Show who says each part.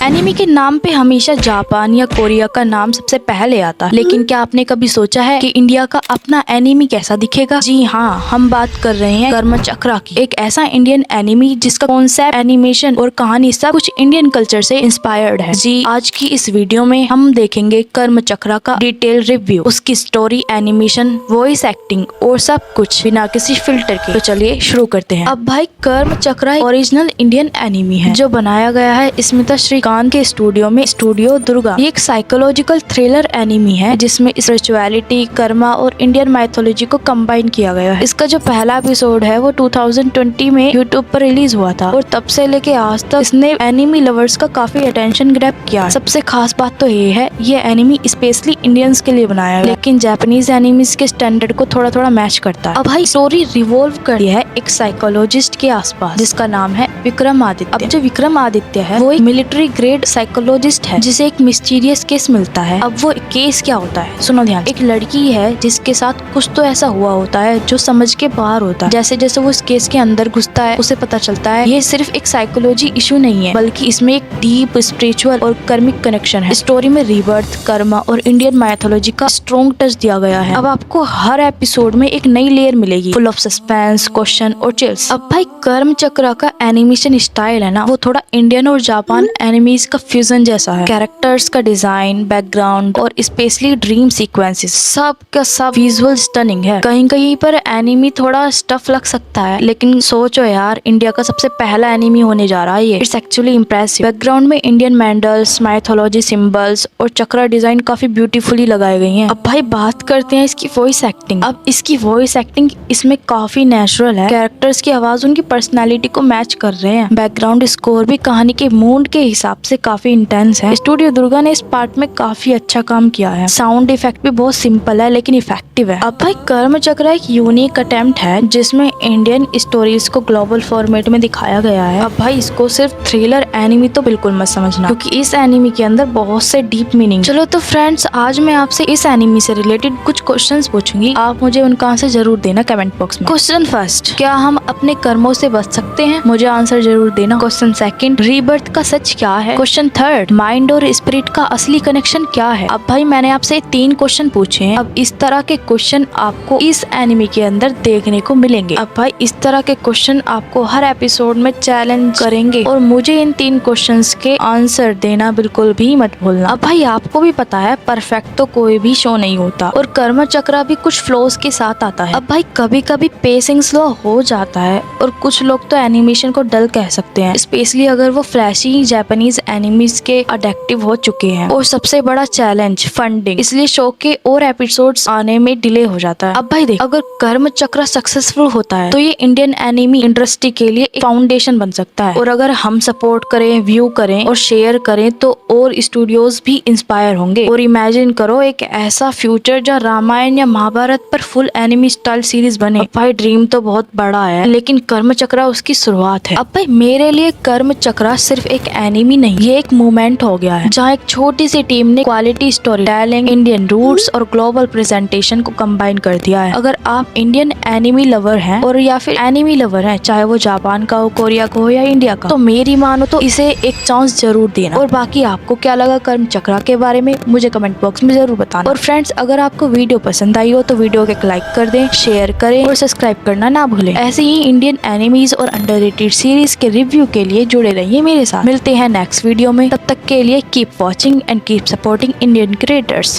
Speaker 1: Anime के नाम पे हमेशा जापान या कोरिया का नाम सबसे पहले आता है, लेकिन क्या आपने कभी सोचा है कि इंडिया का अपना एनिमे कैसा दिखेगा? जी हाँ, हम बात कर रहे हैं कर्म चक्रा की। एक ऐसा इंडियन एनिमे जिसका कॉन्सेप्ट, एनिमेशन और कहानी सब कुछ इंडियन कल्चर से इंस्पायर्ड है। जी, आज की इस वीडियो में हम देखेंगे कर्म चक्रा का डिटेल रिव्यू, उसकी स्टोरी, एनिमेशन, वॉइस एक्टिंग और सब कुछ बिना किसी फिल्टर के। तो चलिए शुरू करते हैं। अब भाई, कर्म चक्रा ओरिजिनल इंडियन एनिमे है जो बनाया गया है स्मिता श्रीकांत के स्टूडियो में, स्टूडियो दुर्गा। ये एक साइकोलॉजिकल थ्रिलर एनिमे है जिसमें स्पिरिचुअलिटी, कर्मा और इंडियन माइथोलॉजी को कंबाइन किया गया है। इसका जो पहला एपिसोड है वो 2020 में यूट्यूब पर रिलीज हुआ था और तब से लेके आज तक इसने एनिमे लवर्स का काफी अटेंशन ग्रैब किया है। सबसे खास बात तो ये है, ये एनिमे स्पेशली इंडियंस के लिए बनाया है, लेकिन जापानीज एनिमीज के स्टैंडर्ड को थोड़ा थोड़ा मैच करता है। अब भाई, स्टोरी रिवॉल्व करती है एक साइकोलॉजिस्ट के आसपास जिसका नाम है विक्रमादित्य। अब जो विक्रमादित्य है वो एक मिलिट्री ग्रेड साइकोलॉजिस्ट है जिसे एक मिस्टीरियस केस मिलता है। अब वो केस क्या होता है, सुनो ध्यान। एक लड़की है जिसके साथ कुछ तो ऐसा हुआ होता है जो समझ के बाहर होता है। जैसे जैसे वो इस केस के अंदर घुसता है उसे पता चलता है ये सिर्फ एक साइकोलॉजी इशू नहीं है, बल्कि इसमें एक डीप स्पिरिचुअल और कर्मिक कनेक्शन है। स्टोरी में रिबर्थ, कर्मा और इंडियन माइथोलॉजी का स्ट्रॉन्ग टच दिया गया है। अब आपको हर एपिसोड में एक नई लेयर मिलेगी, फुल ऑफ सस्पेंस, क्वेश्चन और चिल्स। अब भाई, कर्म चक्रा का एनिमेशन स्टाइल है ना, वो थोड़ा इंडियन और जापान एनिमीज का फ्यूजन जैसा है। कैरेक्टर्स का डिजाइन, बैकग्राउंड और स्पेशली ड्रीम सीक्वेंसेस, सब का सब विजुअल स्टनिंग है। कहीं कहीं पर एनिमी थोड़ा स्टफ लग सकता है, लेकिन सोचो यार, इंडिया का सबसे पहला एनिमी होने जा रहा है ये। It's actually impressive. बैकग्राउंड में इंडियन मैंडल्स, माइथोलॉजी सिंबल्स और चक्रा डिजाइन काफी ब्यूटीफुली लगाई गई हैं। अब भाई, बात करते हैं इसकी वॉइस एक्टिंग। अब इसकी वॉइस एक्टिंग इसमें काफी नेचुरल है। कैरेक्टर्स की आवाज उनकी पर्सनैलिटी को मैच कर रहे हैं। बैकग्राउंड स्कोर भी कहानी के मूड के हिसाब से काफी इंटेंस है। स्टूडियो दुर्गा ने इस पार्ट में काफी अच्छा काम किया है। साउंड इफेक्ट भी बहुत सिंपल है लेकिन इफेक्टिव है। अब भाई, कर्म चक्रा एक यूनिक अटेम्प्ट है जिसमें इंडियन स्टोरीज को ग्लोबल फॉर्मेट में दिखाया गया है। अब भाई, इसको सिर्फ थ्रिलर एनिमी तो बिल्कुल मत समझना, क्योंकि इस एनिमी के अंदर बहुत से डीप मीनिंग। चलो तो फ्रेंड्स, आज मैं आपसे इस एनिमी से रिलेटेड कुछ क्वेश्चंस पूछूंगी, आप मुझे उनका आंसर जरूर देना कमेंट बॉक्स में। क्वेश्चन फर्स्ट, क्या हम अपने कर्मों से बच सकते हैं? मुझे आंसर जरूर देना। क्वेश्चन सेकंड, रीबर्थ का सच क्या है? क्वेश्चन थर्ड, माइंड और स्पिरिट का असली कनेक्शन क्या है? अब भाई, मैंने आपसे 3 क्वेश्चन पूछे हैं। अब इस तरह के क्वेश्चन आपको इस एनिमे के अंदर देखने को मिलेंगे। अब भाई, इस तरह के क्वेश्चन आपको हर एपिसोड में चैलेंज करेंगे और मुझे इन 3 क्वेश्चंस के आंसर देना बिल्कुल भी मत भूलना। अब भाई, आपको भी पता है परफेक्ट तो कोई भी शो नहीं होता और कर्म चक्रा भी कुछ फ्लोज के साथ आता है। अब भाई, कभी कभी पेसिंग स्लो हो जाता है और कुछ लोग तो एनिमेशन को डल कह सकते हैं, स्पेशली अगर वो फ्लैशी जापानीज एनिमीज के अडिक्टिव हो चुके हैं। और सबसे बड़ा चैलेंज फंडिंग, इसलिए शो के और एपिसोड्स आने में डिले हो जाता है। अब भाई देख, अगर कर्म चक्रा सक्सेसफुल होता है तो ये इंडियन एनिमी इंडस्ट्री के लिए एक फाउंडेशन बन सकता है, और अगर हम सपोर्ट करें, व्यू करें और शेयर करें तो और स्टूडियोज भी इंस्पायर होंगे। और इमेजिन करो एक ऐसा फ्यूचर जहाँ रामायण या महाभारत पर फुल एनिमी स्टाइल सीरीज बने। भाई, ड्रीम तो बहुत बड़ा है, लेकिन कर्म चक्रा उसकी शुरुआत है। अब भाई, मेरे लिए कर्म चक्रा सिर्फ एक एनिमी नहीं, ये एक मूवमेंट हो गया है जहाँ एक छोटी सी टीम ने quality storytelling, Indian roots और ग्लोबल प्रेजेंटेशन को कंबाइन कर दिया है। अगर आप इंडियन एनिमी लवर हैं और या फिर एनिमी लवर हैं, चाहे वो जापान का हो, कोरिया का हो या इंडिया का, तो मेरी मानो तो इसे एक चांस जरूर देना। और बाकी आपको क्या लगा कर्म चक्रा के बारे में, मुझे कमेंट बॉक्स में जरूर बताना। और फ्रेंड्स, अगर आपको वीडियो पसंद आई हो तो वीडियो को एक लाइक कर दें, शेयर करें और सब्सक्राइब करना ना भूलें। ऐसे ही इंडियन एनिमीज और अंडररेटेड सीरीज के रिव्यू के लिए जुड़े रहिए मेरे साथ। मिलते हैं नेक्स्ट वीडियो में, तब तक के लिए keep watching and keep supporting Indian creators.